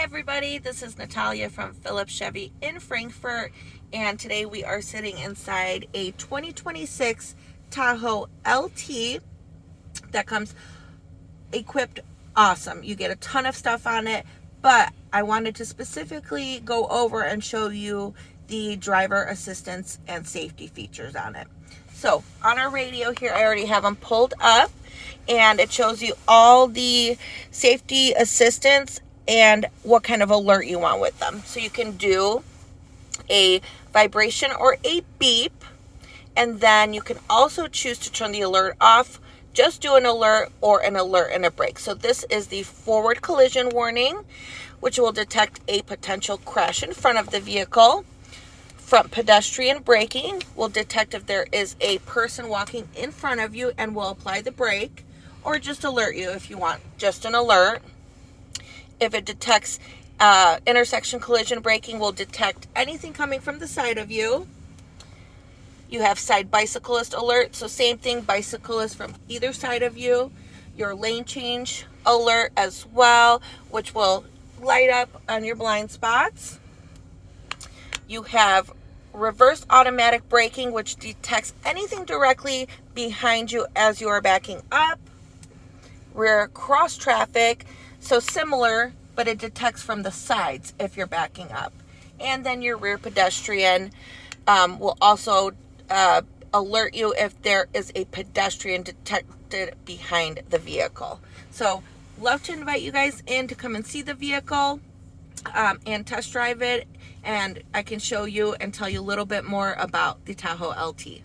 everybody, this is Natalia from Phillips Chevy in Frankfort, and today we are sitting inside a 2026 Tahoe LT that comes equipped awesome. You get a ton of stuff on it, but I wanted to specifically go over and show you the driver assistance and safety features on it. So on our radio here, I already have them pulled up, and it shows you all the safety assistance and what kind of alert you want with them. So you can do a vibration or a beep, and then you can also choose to turn the alert off, just do an alert, or an alert and a brake. So this is the forward collision warning, which will detect a potential crash in front of the vehicle. Front pedestrian braking will detect if there is a person walking in front of you and will apply the brake, or just alert you if you want just an alert. If it detects intersection collision braking, will detect anything coming from the side of you. You have side bicyclist alert, so same thing, bicyclist from either side of you. Your lane change alert as well, which will light up on your blind spots. You have reverse automatic braking, which detects anything directly behind you as you are backing up. Rear cross traffic, so similar, but it detects from the sides if you're backing up. And then your rear pedestrian will also alert you if there is a pedestrian detected behind the vehicle. So love to invite you guys in to come and see the vehicle and test drive it, and I can show you and tell you a little bit more about the Tahoe LT.